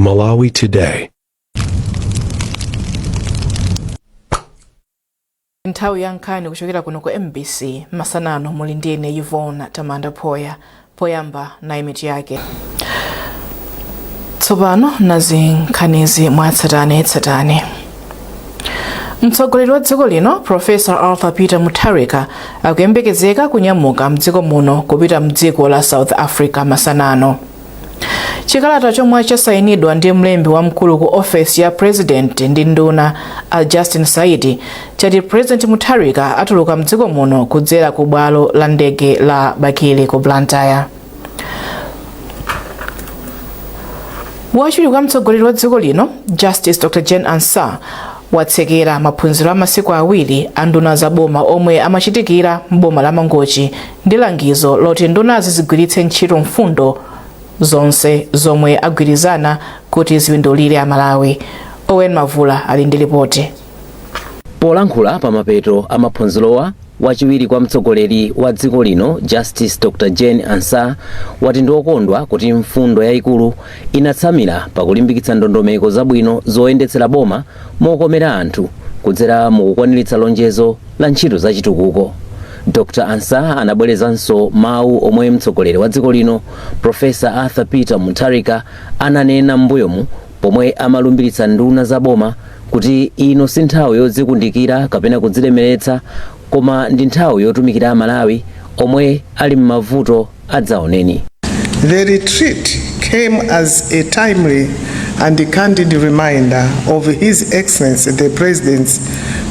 Malawi Today. Nthawi ya nkhani kuchokera kuno ku MBC masanano muli ndine Yvonne Tamanda poyamba na imiti yake. Tsopano nazi nkhanizi mwatsatanetsatane. Mtsogoleri wa dziko lino Professor Arthur Peter Mutharika akuyembekezeka kunyamuka mdziko muno kupita mdziko la South Africa masanano. Chikalata chomwe chasayinidwa ndi mlembi wamkulu ku office ya President ndi nduna Justin Saidi chati President Mutharika atuluka mdziko muno kudzera ku bwalo la ndege la Bakile ku Blantyre. Wachiwiri kwa mtsogoleri wa dziko lino Justice Dr. Jane Ansah watsekera maphunziro a masiku awiri a nduna za boma omwe amachitikira m'boma la Mangochi ndi langizo loti ndunazi zigwiritse ntchito mfundo zonse zomwe agwirizana kuti ziwindulire a Malawi. Owen Mavula ali ndi ripoti. Polankhula pa mapeto a maphunzirowa wachiwiri kwa mtsogoleri wa dziko lino Justice Dr. Jane Ansah wati ndiokondwa kuti mfundo yayikulu inatsamira pakulimbikitsa ndondomeko zabwino zoyendetsera boma mokomera anthu kudzera mukukwaniritsa lonjezo la ntchito zachitukuko. Dr. Ansah anabwerezanso mawu omwe mtsogoleri wa dziko lino Professor Arthur Peter Mutharika ananena m'mbuyomu pomwe amalumbiritsa nduna za boma kuti ino si nthawi yodzikundikira kapena kudzilemeretsa koma ndi nthawi yotumikira a Malawi omwe ali m'mavuto adzaoneni. The retreat came as a timely and a candid reminder of His Excellency the President's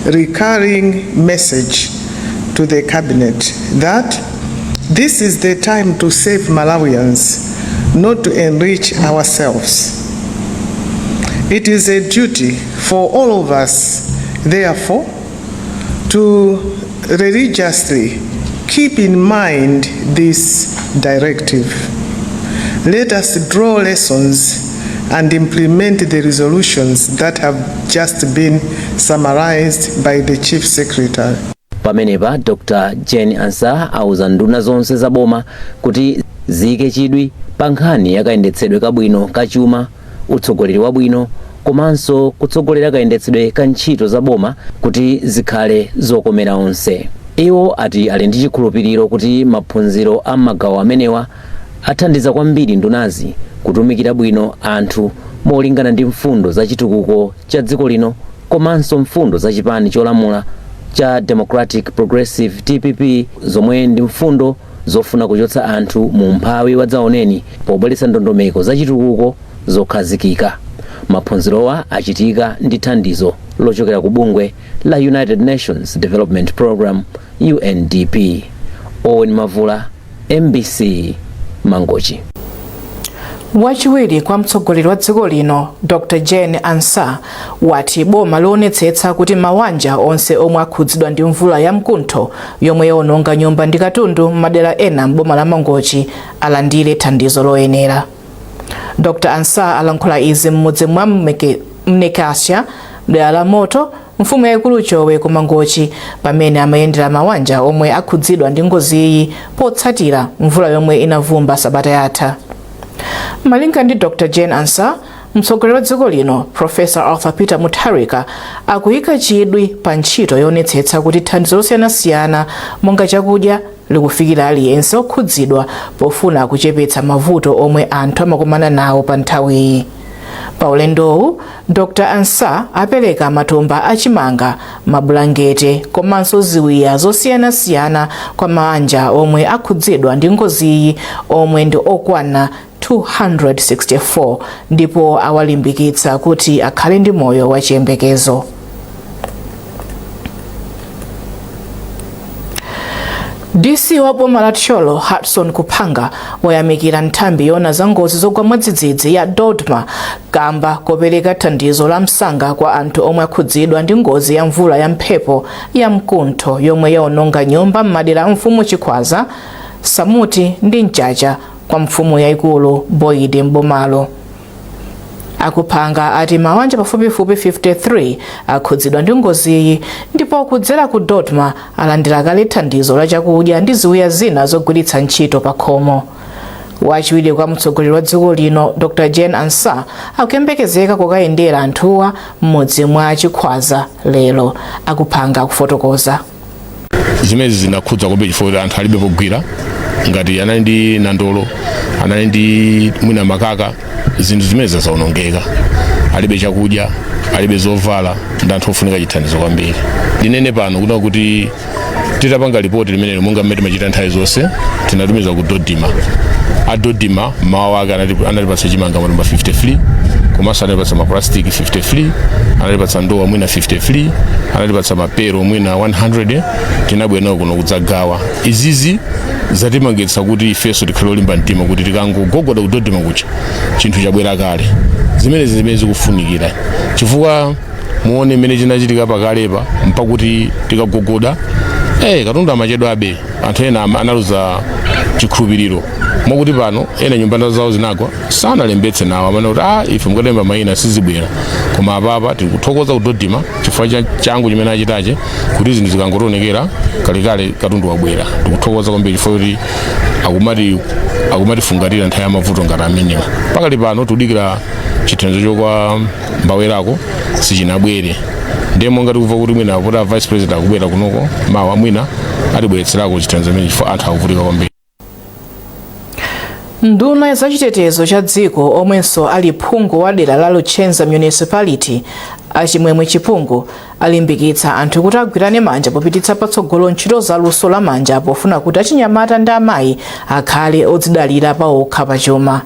recurring message to the Cabinet that this is the time to save Malawians, not to enrich ourselves. It is a duty for all of us, therefore, to religiously keep in mind this directive. Let us draw lessons and implement the resolutions that have just been summarized by the Chief Secretary. Pamenepa Dr. Jane Ansah auza nduna zonse za boma kuti ziyike chidwi pa nkhani yakayendetsedwe kabwino kachuma, utsogoleri wabwino komanso kutsogolera kayendetsedwe ka ntchito za boma kuti zikhale zokomera onse. Iwo ati ali ndi chikhulupiriro kuti maphunziro a magawo amenewa athandiza kwambiri ndunazi kutumikira bwino anthu molingana ndi mfundo za chitukuko cha dziko lino komanso mfundo za chipani cholamula cha Democratic Progressive DPP zomwe ndi mfundo zofuna kuchotsa anthu mu mphawi wadzaoneni pobweretsa ndondomeko za chitukuko zokhazikika. Maphunzirowa achitika ndi thandizo lochokera ku bungwe la United Nations Development Program UNDP. Owen Mavula, MBC, Mangochi. Wachiwiri kwa mtsogoleri wa dziko lino Dr. Jane Ansah wati boma loonetsetsa kuti mawanja onse omwe akhudzidwa ndi mvula ya mkuntho yomwe yawononga nyumba ndi katundu m'madera ena m'boma la Mangochi alandire thandizo loyenera. Dr. Ansah alankhula izi mmodzi mwa Mnekasha dera la moto mfumu yaikulu Chowe ku Mangochi pamene amayendera mawanja omwe akhudzidwa ndi ngozi iyi potsatira mvula yomwe inavumba sabata yatha. Malinga ndi Dr. Jane Ansah, mtsogoleri wa dziko lino Professor Arthur Peter Mutharika akuyika chidwi pa ntchito yoonetsetsa kuti thandizo losiyanasiyana monga chakudya likufikira aliyense okhudzidwa pofuna kuchepetsa mavuto omwe anthu amakumana nawo pa nthawiyi. Pa ulendowu, Dr. Ansah apereka matumba achimanga, mabulangete komanso ziwiya zosiyanasiyana kwa mabanja omwe akhudzidwa ndi ngoziyi omwe ndi okwana 264 ndipo awalimbikitsa kuti akhale ndi moyo wachiyembekezo. DC wa boma la Tcholo Hudson Kupanga wayamikira nthambi yona za ngozi zogwa mwadzidzidzi ya Dodma kamba kopereka thandizo la msanga kwa anthu omwe akhudzidwa ndi ngozi ya mvula ya mphepo ya mkuntho yomwe yawononga nyumba m'madera mfumu Chikhwaza, Samuti ndi Mchacha kwa mfumu yaikulu Boyide m'bomalo. Akupanga ati mawanja pafupifupi 53 akhudzidwa ndi ngoziyi ndipo kudzera ku Dodma alandira kale thandizo la chakudya ndi ziwiya zina zogwiritsa ntchito pa khomo. wachiwiri kwa mtsogoleri wa dziko lino Dr. Jane Ansah akuyembekezeka kukayendera anthuwa mmodzi mwa chikhwaza lero akupanga kufotokoza. Zimezi zinakhudza kwambiri chifukwa anthu alibe pogwira ngati anali ndi nandolo anali ndi mwina makaka zinthu zimezi zaonongeka alibe chakudya alibe zovala ndi anthu ofunika chithandizo kwambiri. Linene pano kuna kuti titapanga ripoti limene monga mmene timachita nthawi zonse tinatumiza ku Dodima. Dodima mawa wake analipatsa chimanga namba 53 komanso analipatsa maplastic 53 analipatsa ndowa mwina 53 analipatsa mapero mwina 100 tinabwera kuno kudzagawa. Izizi zatimangitsa kuti ifeso tikhale olimba mtima kuti tikangogogoda ku Dodima kucha chinthu chabwera kale. Zimene zikufunikira chifukwa muone mmene chinachitika pakalepa mpakuti tikagogoda katundu amachedwa abe anthu ena analuza chikhulupiriro mwakuti pano ena nyumba zawo zinagwa sanalembetse nawo amene kuti ife mukalemba mayina sizibwera koma apapa tikuthokoza ku Dodima chifukwa changu chimene achitache kuti zinthu zikangotonekera kalekale katundu wabwera. Tikuthokoza kwambiri chifukwa kuti akumatifungatira nthawi ya mavuto ngati amenewa. Pakali pano tudikira chithandizo chokwa mbawerako sichinabwere ndemo ngati kuva kuti mwina apota vice president akubwera kunoko mawa mwina atibweretserako chithandizo chimene chifukwa anthu akuvutika kwambiri. Nduna ya zachitetezo cha dziko omwenso ali phungu wa dera la Luchenza Municipality achimwemwe chipungu alimbikitsa anthu kuti agwirane manja popititsa patsogolo ntchito za luso la manja pofuna kuti achinyamata ndi amayi akhale odzidalira pa okha pachuma.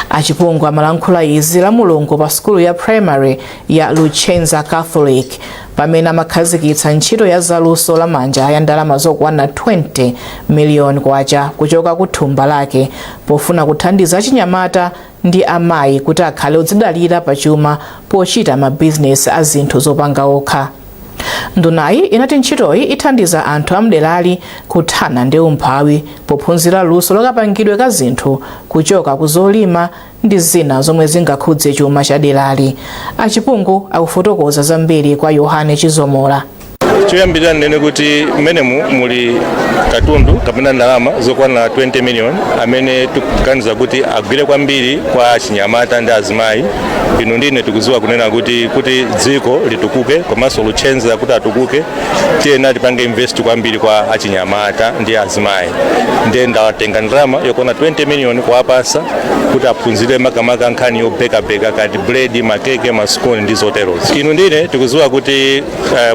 Achipungu amalankhula izi la Mulungu pa skulu ya primary ya Luchenza Catholic pamene amakhazikitsa ntchito ya zaluso la manja ya ndalama zokwana 20 miliyoni kwacha kuchoka ku thumba lake pofuna kuthandiza achinyamata ndi amayi kuti akhale odzidalira pachuma pochita mabizinesi a zinthu zopanga okha. Ndunayi inati ntchitoyi ithandiza anthu amderali kuthana ndi umphawi pophunzira luso lokapangidwe ka zinthu kuchoka ku zolima ndi zina zomwe zingakhudze chuma cha derali. Achipungu akufotokoza zambiri kwa Yohane Chizomola. Choyambirira nene kuti mmene muli katundu kapena ndalama zokwana 20 million amene tikuganiza kuti agwire kwambiri kwa achinyamata ndi azimayi. Inu ndine tikuziwa kunena kuti dziko litukuke komanso Luchenza kuti atukuke tiyena tipange invest kwambiri kwa achinyamata ndi azimayi. Ndiye ndawatenga ndalama yokwana 20 million kuwapasa kuti aphunzire makamaka nkhani yobekabeka kati bread, makeke, maskoni ndi zoterozi. Inu ndine tikuziwa kuti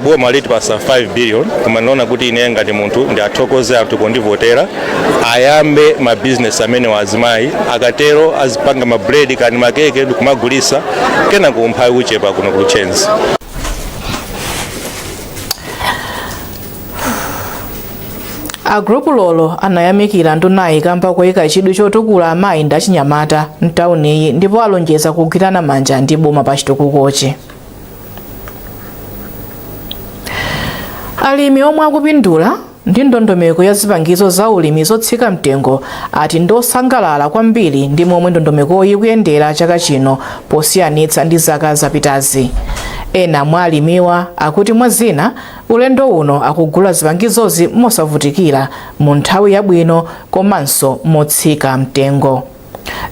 boma litipasa 5 billion koma naona kuti ine ngati munthu ndi athokoze anthu kundivotera ayambe ma business amene wazimayi akatero azipanga ma bread kani makeke ndikumagulisa kena kumphawi uchepa kuno ku Luchenza. Agrupu lolo anayamikira ndunayi kamba koyika chidwi chotukula amayi ndi achinyamata mtauniyi ndipo alonjeza kugwirana manja ndi boma pa chitukukochi. Alimi omwe akupindula ndi ndondomeko ya zipangizo za ulimi zotsika mtengo ati ndosangalala kwambiri ndi momwe ndondomekoyi kuyendera chaka chino posiyanitsa ndi zaka zapitazi. Ena mwa alimiwa akuti mwazina ulendo uno akugula zipangizozi mosavutikira mu nthawi yabwino komanso motsika mtengo.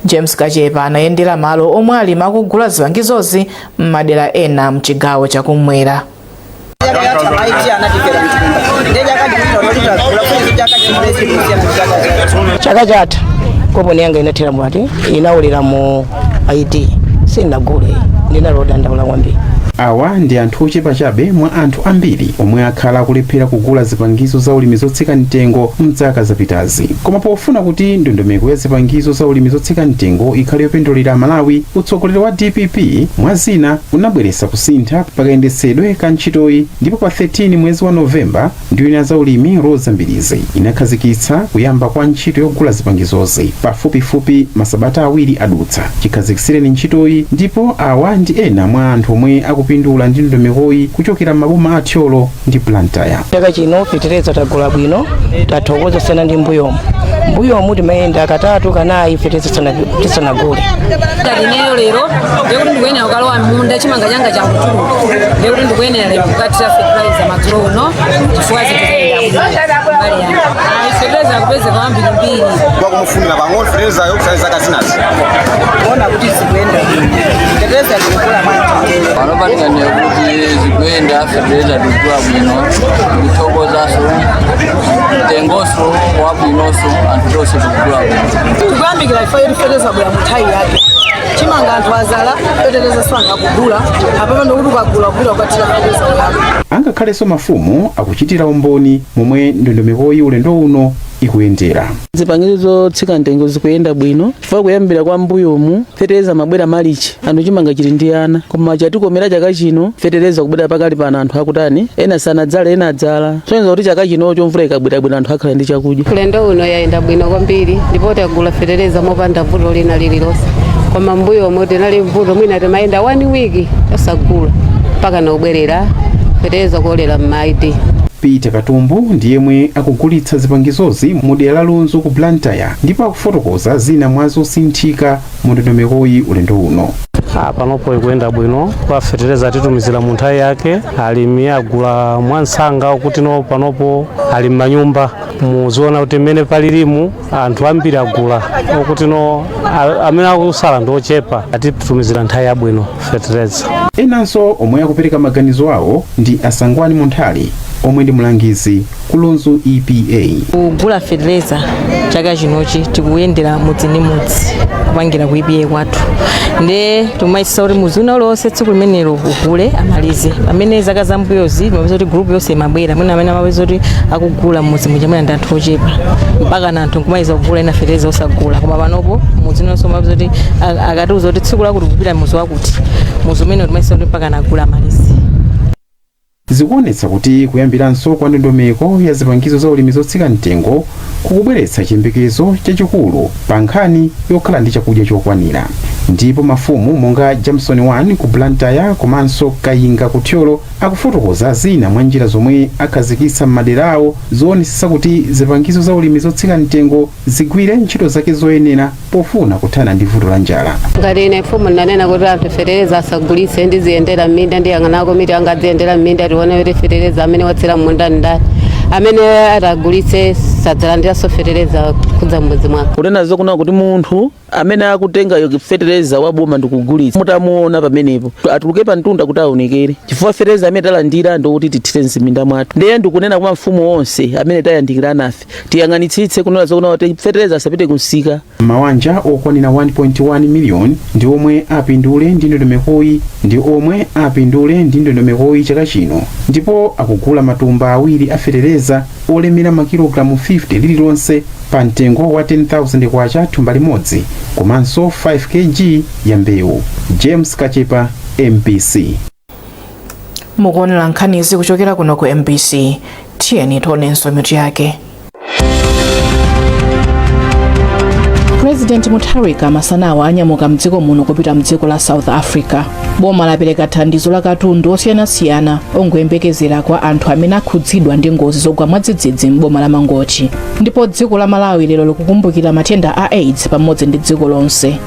James Kachepa anayendera malo omwe alimi akugula zipangizozi m'madera ena mchigawo chakumwera. Chaka chatha koponi yanga inathera mwati inaulira mu IT sinagule ndinaloda ndaula kwambiri. Awa ndi anthu ochepa chabe mwa anthu ambiri omwe akhala akulephera kugula zipangizo za ulimi zotsika mtengo mzaka zapitazi. Koma pofuna kuti ndondomeko ya zipangizo za ulimi zotsika mtengo ikhale yopindulira Malawi, utsogoleri wa DPP mwazina unabweretsa kusintha pakayendetsedwe ka ntchitoyi ndipo pa 13 mwezi wa Novemba nduna za ulimi Rosa Mbilizi inakhazikitsa kuyamba kwa ntchito yogula zipangizozi pafupifupi masabata awiri adutsa. Chikhazikitsireni ntchitoyi ndipo awa ndi ena mwa anthu omwe kupindula ndi ndondomekoyi kuchokera maboma atyolo ndi Blantyre. Chaka chino fetereza tagula bwino tathokoza sana ndi mbuyomo mbuyo omu timayenda katatu kanayi ife tisanagule Talineo lero ndikuti ndikuyenera kukalowa munda chimanga changa chakutulu ndikuti ndikuyenera kukatira fertilizer madzulo uno chifukwa zitikuenda mbali yangu fertilizer kupezeka kwambirimbiri kwakumufunira pang'ono fertilizer yokusaiza kasinazi kuona kuti zikuenda fertilizer tikukula manje panopatikaniye kuti zikuenda fertilizer tikukula bwino kuthokozaso mtengoso wabwinoso anthu tonse tikukula bwino tikuyambikira ife kuti fertilizer bwera muthayi yake chimanga anthu azala fertilizer sanga kugula apapa ndokuti ukagula kugula ukatira fertilizer yako. Angakhalenso mafumu akuchitira umboni momwe ndondomekoyi ulendo uno ikuyendera. Zipangizo zotsika mtengo zikuyenda bwino chifukwa kuyambira kwa mbuyomu fertilizer mabwera malichi anthu chimanga chili ndi ana koma chatikomera chaka chino fertilizer kubwera pakali pano anthu akutani ena sanadzala ena adzala soneza kuti chaka chino chomvula ikabwera anthu akhala ndi chakudya. Ulendo uno yayenda bwino kwambiri ndipo tagula fertilizer mopanda vuto lina lililonse koma mbuyomu tinali vuto mwina timayenda 1 week tasagula mpaka nobwerera fertilizer kuolera m'maiti. Peter Katumbu ndiyemwe akugulitsa zipangizozi mu dera la Lunzu ku Blantyre ndipo akufotokoza zina mwa zosinthika mu ndondomekoyi ulendo uno. Panopo ikuyenda bwino kwa fertilizer titumizira mu nthawi yake alimi agula mwansanga kuti no panopo ali m'manyumba muziona kuti mmene palilimu anthu ambiri agula kuti no amene akusala ndochepa atitumizira nthawi yabwino fertilizer. Enanso omwe akupereka maganizo awo ndi Asangwani Munthali omwe ndi mulangizi ku Lunzu EPA. Kugula fertilizer chaka chinochi tikuyendera mudzi ndi mudzi kupangira ku EPA kwathu nde tumayisa kuti muzuna lonse tsiku limenelo ugule amalize amene zaka zambuyozi mapeza kuti group yonse imabwera mwina amene amapeza kuti akugula mudzi muchamena ndi anthu ochepa mpaka na anthu nkumayiza kugula ina fertilizer osagula koma panopo mudzi nonse mapeza kuti akatiuza kuti tsiku lakuti kupita mudzi wakuti mudzi umene timayisa kuti mpaka nagula amalize. Zikuonetsa kuti kuyambiranso kwa ndondomeko ya zipangizo za ulimi zotsika mtengo kukubweretsa chiyembekezo chachikulu pa nkhani yokhala ndi chakudya chokwanira. Ndipo mafumu monga Jameson 1 ku Blantyre komanso Kayinga ku Thyolo akufotokoza zina mwa njira zomwe akhazikitsa m'maderawo zoonetsa kuti zipangizo za ulimi zotsika mtengo zigwire ntchito zake zoyenera pofuna kuthana ndi vuto la njala. Ngati ine mfumu nanena kuti anthu fertilizer asagulitse ndi ziyendera m'minda ndi yang'anako miti angadziyendera m'minda tione kuti fertilizer amene watsira m'munda ndani amene atagulitse sadzalandiranso fertilizer kudza m'mudzi mwako. Kunenazo kuna kuti munthu amene akutenga yo fertilizer waboma ndikugulitsa mutamuona pamenepo atuluke pa mtunda kuti aonekere chifukwa fertilizer amene talandira ndokuti tithire mzinda mwathu. Ndiye ndikunena kwa mfumu onse amene tayandikira nafe tiyang'anitsitse kunenazo kuna kuti fertilizer asapite kunsika. Mawanja okwanira 1.1 million ndi omwe apindule ndi ndondomekoyi ndi omwe apindule ndi ndondomekoyi chaka chino ndipo akugula matumba awiri a fertilizer olemera makilogramu 50 lililonse pa mtengo wa 10,000 kwacha thumba limodzi komanso 5 kg ya mbewu. James Kachepa, MBC. Mukuonera nkhanizi kuchokera kuno ku MBC. Tiyeni tionenso mitu yake. President Mutharika masanawa anyamuka mdziko muno kupita mdziko la South Africa. Boma lapereka thandizo la katundu osiyanasiyana ongoyembekezera kwa anthu amene akhudzidwa ndi ngozi zogwa mwadzidzidzi m'boma la Mangochi. Ndipo dziko la Malawi lero likukumbukira matenda a AIDS pamodzi ndi dziko lonse.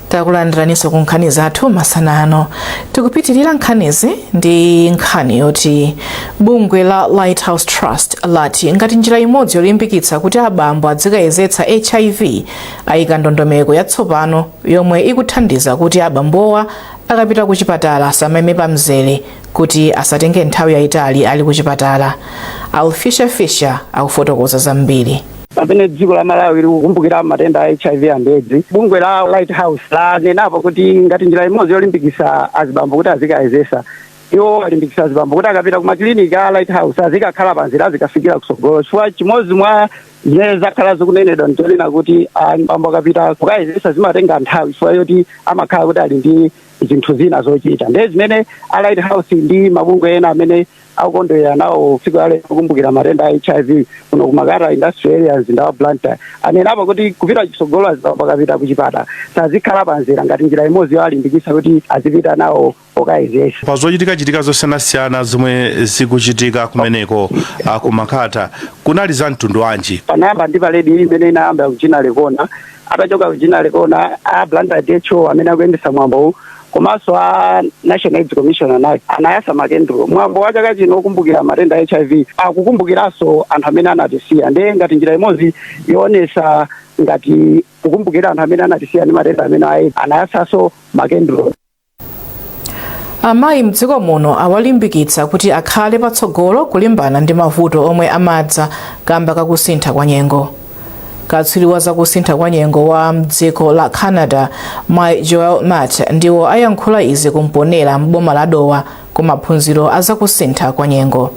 Takulandiraniso ku nkhani zathu masana ano. Tikupitirira nkhanizi ndi nkhani yoti bungwe la Lighthouse Trust lati ngati njira imodzi yolimbikitsa kuti abambo adzikayezetsa HIV ayika ndondomeko yatsopano yomwe ikuthandiza kuti abambowa akapita ku chipatala asameme pamzere kuti asatenge nthawi yayitali ali ku chipatala. Fisher akufotokoza zambiri. Pamene dziko la Malawi likukumbukira matenda a HIV and AIDS, bungwe la Lighthouse lanenapo kuti ngati njira imodzi yolimbikitsa azibambo kuti azikayezesa iwo alimbikitsa azibambo kuti akapita ku maklinika a Lighthouse azikakhala panzira azikafikira kusogolo chifukwa chimodzi mwa zimene zakhala zikunenedwa ntonena kuti azibambo akapita kukayezesa zimatenga nthawi chifukwa yoti amakhala kuti ali ndi zinthu zina zochita ndi zimene a Lighthouse ndi mabungwe ena amene akukondwera nawo tsiku la lero kukumbukira matenda a HIV kuno kumakata industrial areas ndawa Blantyre anenapo kuti kupita chitsogolo azipakapita kuchipata sazikhala panzira ngati njira imodzi yowalimbikitsa kuti azipita nawo okayezesa. Pa zochitika zosiyanasiyana zomwe zikuchitika kumeneko kumakata kunali za mtundu wanji? Panayamba ndi paledi imene inayamba kuchina lekona atachoka kuchina lekona a Blantyre DHO amene akuyendesa mwambo komanso a National AIDS Commission anayasa makendro mwambo wa chaka chino kukumbukira matenda HIV akukumbukiranso anthu amene anatisiya ndi ngati njira imodzi yoonesa ngati kukumbukira anthu amene anatisiya ndi matenda amene anayasanso makendro. Amayi mdziko muno awalimbikitsa kuti akhale patsogolo kulimbana ndi mavuto omwe amadza kamba kakusintha kwa nyengo. Katswiri wa zakusintha kwa nyengo wa mdziko la Canada Joel Matt ndiwo ayankhula izi kumponera mboma la Dowa ku maphunziro a zakusintha kwa nyengo.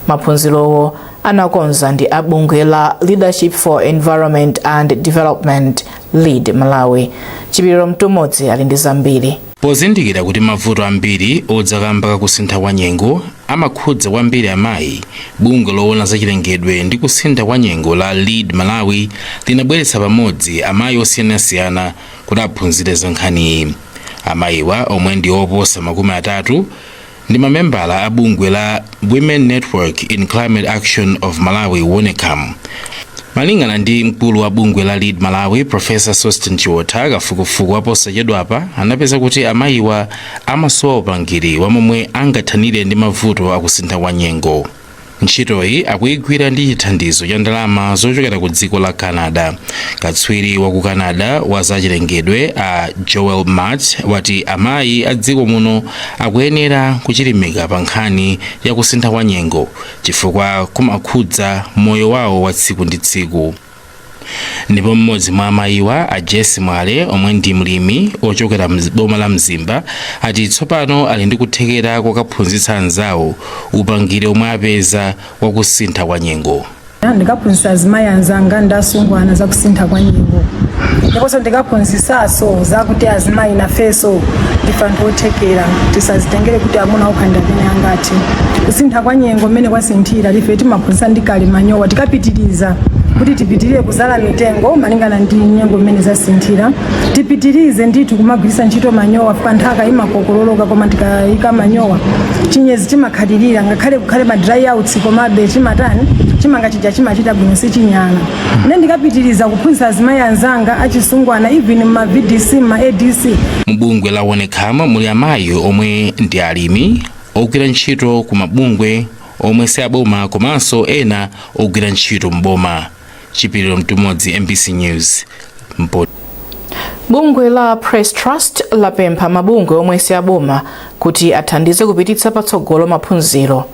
Maphunzirowo anakonza ndi abungwe la Leadership for Environment and Development LEAD Malawi. Chipiriro Mtumodzi ali ndi zambiri. Pozindikira kuti mavuto ambiri odzakamba kakusintha kwa nyengo amakhudza kwambiri amayi, bungwe loona zachilengedwe ndi kusintha kwa nyengo la LEAD Malawi linabweretsa pamodzi amayi osiyanasiyana kuti aphunzire za nkhaniyi. Amayiwa omwe ndi oposa 30 ndi mamembala a bungwe la Women Network in Climate Action of Malawi WONECAM. Malingana ndi mkulu wa bungwe la LEAD Malawi Professor Sostin Chiwota kafukufuku aposachedwapa anapeza kuti amayiwa amasowa upangiri wa momwe angathanire ndi mavuto akusintha kwa nyengo. Ntchitoyi akuyigwira ndi chithandizo cha ndalama zochokera ku dziko la Canada. Katswiri wa ku Canada wa zachilengedwe a Joel Matt wati amayi a dziko muno akuyenera kuchilimika pa nkhani ya kusintha kwa nyengo chifukwa kumakhudza moyo wawo wa tsiku ndi tsiku. Ndipo mmodzi mwa amayiwa a Jesse Mwale omwe ndi mlimi ochokera boma la Mzimba ati tsopano ali ndi kuthekera kokaphunzitsa anzawo upangiri omwe apeza wa kusintha kwa nyengo. Ndikaphunzitsa azimayi anzanga ndasungwana za kusintha kwa nyengo. Ndiponso ndikaphunzitsaso zakuti azimayi nafeso ndife anthu othekera tisazitengere kuti amuna ukhanda pene angati. Kusintha kwa nyengo mmene kwasinthira ife timaphunzitsa ndi kale manyowa tikapitiriza kuti tipitirire kuzala mitengo malingana ndi nyengo mmene zasinthira, tipitirize ndithu kumagwiritsa ntchito manyowa pa nthaka imakokololoka koma tikayika manyowa chinyezi chimakhalirira ngakhale kukhale ma dry outs komabe chimanga chija chimachita bwino sichinyala. Ine ndikapitiriza kuphunzitsa azimayi anzanga achisungwana even ma VDC ma ADC. Mubungwe la WONECAM muli amayi omwe ndi alimi ogwira ntchito ku mabungwe omwe si aboma komanso ena ogwira ntchito mboma. Chipiriro Mtumodzi, MBC News. Bungwe la Press Trust lapempha mabungwe omwe si aboma kuti athandize kupititsa patsogolo maphunziro.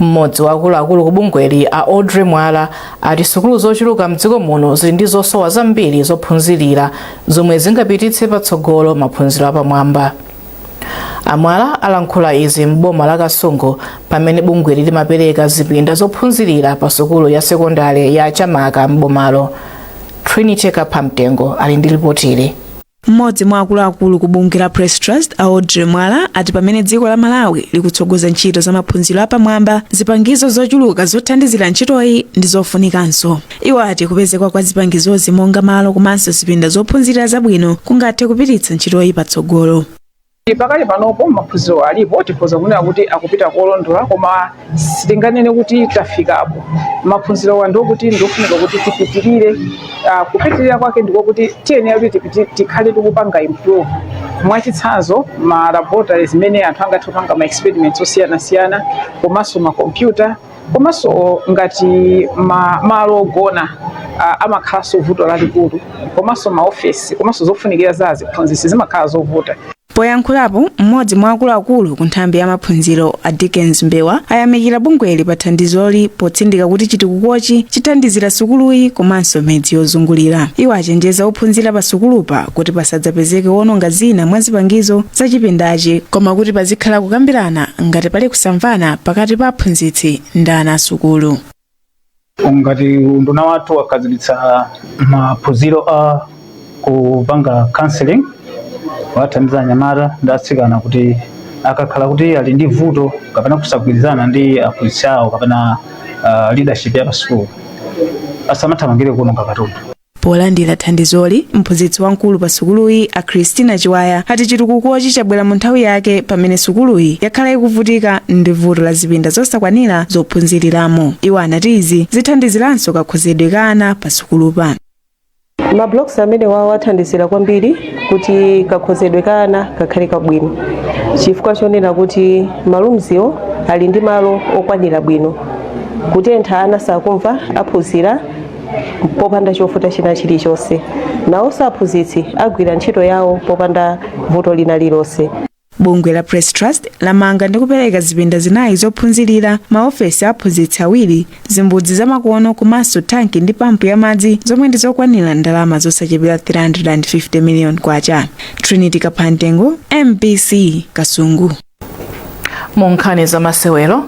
Mmodzi wa akuluakulu ku bungweli a Audrey Mwala ati sukulu zochuluka mdziko muno zili ndi zosowa zambiri zophunzirira zomwe zingapititse patsogolo maphunziro apamwamba. Amwala alankhula izi mboma la Kasungu pamene bungweli limapereka zipinda zophunzirira pa sukulu ya sekondari ya Chamaka mbomalo. Trinity Kapamtengo ali ndi ripoti. Mmodzi mwa akuluakulu ku bungwe la Press Trust Audrey Mwala ati pamene dziko la Malawi likutsogoza ntchito za maphunziro apamwamba, zipangizo zochuluka zothandizira ntchitoyi ndi zofunikanso. Iwo ati kupezeka kwa zipangizozi monga malo komanso zipinda zophunzirira zabwino kungathe kupititsa ntchitoyi patsogolo. Pakali panopo maphunziro alipo tifoza kunena kuti akupita kolondola koma sitinganene kuti tafikapo. Maphunziro wando kuti ndofunika kuti tipitirire kupitirira kwake ndiko kuti tiyenera kuti tikhale tikupanga improve. Mwachitsanzo ma laboratories zimene anthu angathe kupanga ma experiments osiyana-siyana komanso ma computer komanso ngati malo ogona amakhala vuto lalikulu komanso ma office komanso zofunikira za aziphunzitsi zimakhala zovuta. Poyankhulapo mmodzi mwa akuluakulu ku nthambi ya maphunziro a Dickens Mbewa ayamikira bungweli pa thandizoli potsindika kuti chitukukochi chithandizira sukuluyi komanso midzi yozungulira. Iwo achenjeza ophunzira pa sukulupa kuti pasadzapezeke wononga zina mwa zipangizo za chipindachi koma kuti pazikhala kukambirana ngati pali kusamvana pakati pa aphunzitsi ndi ana asukulu. Ngati unduna wathu wakazilitsa maphunziro a kupanga counseling kuwathandiza anyamata ndi atsikana kuti akakhala kuti ali ndi vuto kapena kusagwirizana ndi aphunzitsi awo kapena leadership ya pa school asamathamangire kuononga katundu. polandira thandizoli mphunzitsi wamkulu pa sukuluyi a Christina Chiwaya ati chitukukochi chabwera mu nthawi yake pamene sukuluyi yakhala ikuvutika ndi vuto la zipinda zosakwanira zophunziriramo. Iwo anati izi zithandiziranso kakhozedwe ka ana pa sukulupa. Mablocks amene wathandizira kwambiri kuti kakhozedwe ka ana kakhale kabwino, chifukwa chonena kuti malumziwo ali ndi malo okwanira bwino kutentha ana sakumva aphunzira popanda chofuta china chilichonse, nawonso aphunzitsi agwira ntchito yawo popanda vuto lina lilonse. Bungwe la Press Trust lamanga ndi kupereka zipinda zinayi zophunzirira, maofesi a aphunzitsi awiri, zimbudzi zamakono komanso tanki ndi pampu ya madzi zomwe ndi zokwanira ndalama zosachepera 350 million kwacha. Trinity Kaphantengo, MBC Kasungu. Mu nkhani za masewero,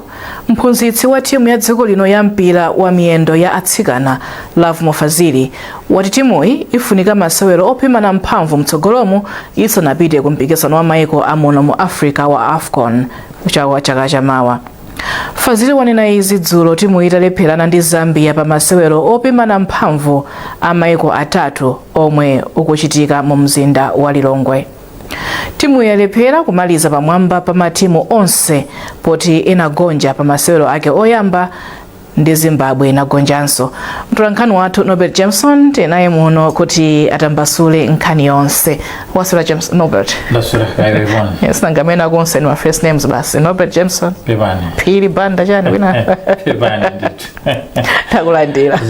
mphunzitsi wa timu ya dziko lino ya mpira wa miyendo ya atsikana Love Mofazili wati timuyi ifunika masewero opimana mphamvu mtsogolomo isanapite ku mpikisano wa maiko amuno mu Africa wa AFCON wa chaka chamawa. Fazili wanena izi dzulo timu italepherana ndi Zambia pa masewero opimana mphamvu a maiko atatu omwe ukuchitika mu mzinda wa Lilongwe. Timu yalephera kumaliza pamwamba pa matimu onse poti inagonja pa masewero ake oyamba ndi Zimbabwe inagonjanso. Mtolankhani wathu Norbert Jameson tenaye muno kuti atambasule nkhani yonse. Wasula James Norbert. Dasura everyone. Yes, nangamena konse my first names basi. Norbert Jameson. Pebani. Phiri Banda jani wina. Pebani nditu. Takulandira.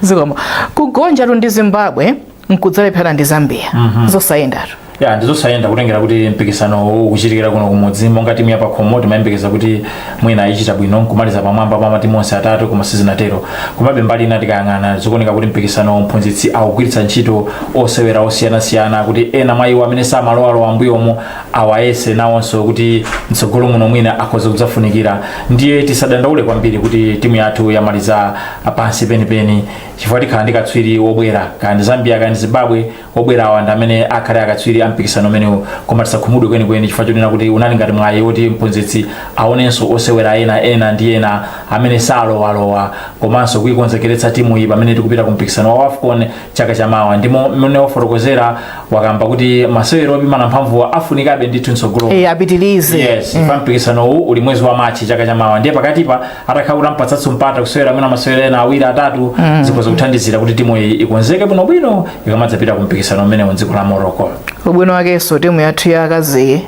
Zikomo. Kugonja ndi Zimbabwe nkudzalephera ndi Zambia. Zosayenda. Ya ndizosayenda kutengera kuti mpikisano ukuchitikira kuno kumudzi monga timu ya Pakhomo timayembekeza kuti mwina ayichita bwino kumaliza pamwamba pa matimu onse atatu koma sizinatero. Komabe mbali ina tikayang'ana zikuoneka kuti mpikisano mphunzitsi akugwiritsa ntchito osewera osiyanasiyana kuti ena mwa iwo amene samalowalowa mbuyomo awayese nawonso kuti mtsogolo muno mwina akhoza kudzafunikira. Ndiye tisadandaule kwambiri kuti timu yathu yamaliza pansi penipeni chifukwa tikhala ndi katswiri wobwera kandi Zambia kandi Zimbabwe wobwera awanda amene akhale akatswiri mpikisano menewo, koma tisakhumudwe kwenikweni chifukwa chonena kuti unali ngati mwayi woti mphunzitsi aonenso osewera ena ndi ena amene salowalowa komanso kuikonzekeretsa timu iyi pamene tikupita ku mpikisano wa AFCON chaka chamawa. Ndimo mmene wafotokozera wakamba kuti masewero opimana mphamvu afunikabe ndithu mtsogolo. Apitilize. Yes, pa mpikisano uwu uli mwezi wa Machi chaka chamawa. Ndiye pakatipa atakhaula mpatsatso mpata kusewera mwina masewero ena awiri atatu zikhoza kuthandizira kuti timu iyi ikonzeke bwinobwino ikamadzapita ku mpikisano umenewo m'dziko la Morocco. Ubwino wake so timu yathu yakazi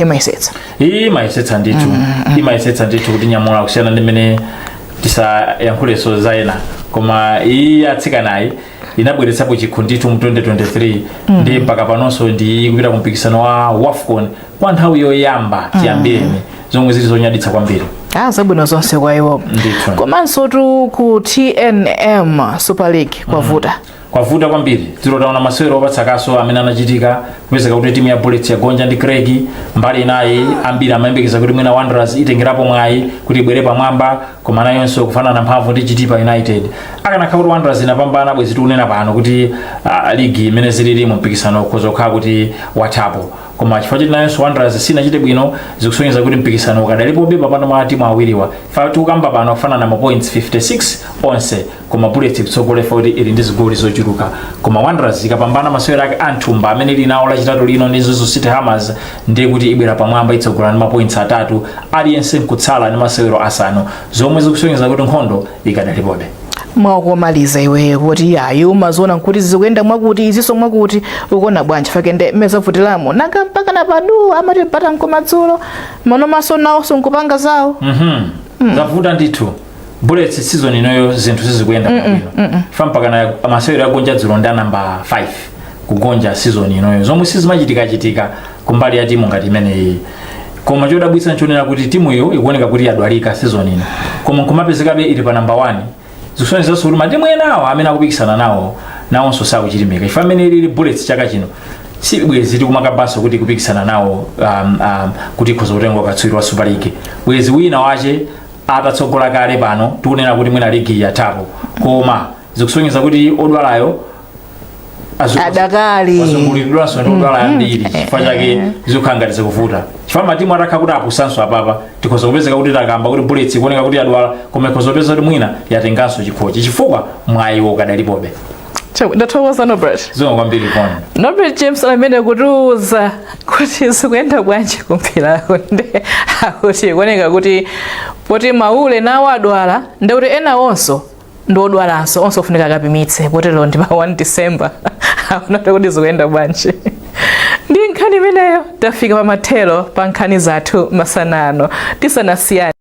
imaisetsa. Imaisetsa ndithu. Imaisetsa ndithu kuti nyamula kusiyana ndi mmene tisayankhuleso za ena. Koma iyi atsikanayi inabweretsapo chikho ndithu mu 2023 ndi mpaka panonso ndi kupita ku mpikisano wa AFCON kwa nthawi yoyamba tiyambireni zomwe zili zonyaditsa kwambiri. Zabwino zonse kwa iwo. Komanso tu ku TNM Super League kwavuta kwambiri. Tilotaona masewero opatsakaso amene anachitika kupezeka kuti timu ya Bullets yagonja ndi Craig mbali nayi ambiri amayembekeza kuti mwina Wanderers itengerapo mwayi kuti ibwere pamwamba koma nayonso kufanana mphamvu ndi Chitipa United. Akanakhala kuti Wanderers inapambana bwezi tikunena pano kuti ligi imene zilili mu mpikisano ukhoza kuti wathapo. Koma chifukwa choti nayonso Wanderers sinachite bwino zikusonyeza kuti mpikisano ukadalipo be papanda mwa timu awiriwa. Fa tikukamba pano kufanana ma points 56 onse koma Bullets ikutsogolera kuti ili ndi zigoli zochuluka. Koma Wanderers ikapambana masewero ake anthumba amene linawo lachitatu lino ndi Zuzu City Hammers ndiye kuti ibwera pamwamba itsogola ndi ma points atatu aliyense nkutsala ndi masewero asanu zomwe zikusonyeza kuti nkhondo ikadalipobe. Mwakomaliza iwe kuti ayo mazona nkuti zikuyenda mwakuti iziso mwakuti ukona bwanji fakende meza vutilamo nanga mpaka na padu amati pata nkomadzulo mano maso nawo sonkupanga zawo. Zavuta ndithu. Bullets season inoyo zinthu zizikuyenda bwino. Mpaka na masewero yagonja dzulo ndi namba 5 kugonja season inoyo zomwe sizimachitika kumbali ya timu ngati imeneyi. Koma chodabwitsa nchonena kuti timu iyo ikuoneka kuti yadwalika season ino. Koma kumapezekabe ili pa namba 1. Zikusonyeza kuti matimu enawo amene akupikisana nawo nawonso sakuchilimika. Ifa amene ili Bullets chaka chino si bwezi tikumakabanso kuti kupikisana nawo kuti ikhoza kutengwa katswiri wa Super League. Bwezi wina wache atatsogola kale pano tikunena kuti mwina ligi yathapo. Koma zikusonyeza kuti odwalayo adakali wazungulidwanso ndi odwala ambiri chifukwa chake zikukhala zikuvuta chifukwa matimu atakhala kuti apusanso apapa tikhoza kupezeka kuti takamba kuti bullets ikuoneka kuti adwala koma ikhoza kupeza kuti mwina yatenganso chikhochi chifukwa mwayiwo kadalipobe. ndathokoza Norbert. Zonga kwambiri pano. Norbert James amene kutiuza kuti zikuyenda bwanji kumpirako nde akuti kuoneka kuti poti maule nawo adwala ndekuti ena onso ndi odwalanso onso ofunika akapimitse potero ndi pa 1 December akuti kuti zikuyenda bwanji. Ndi nkhani imeneyo tafika pa mathero pa nkhani zathu masanano tisanasiyane.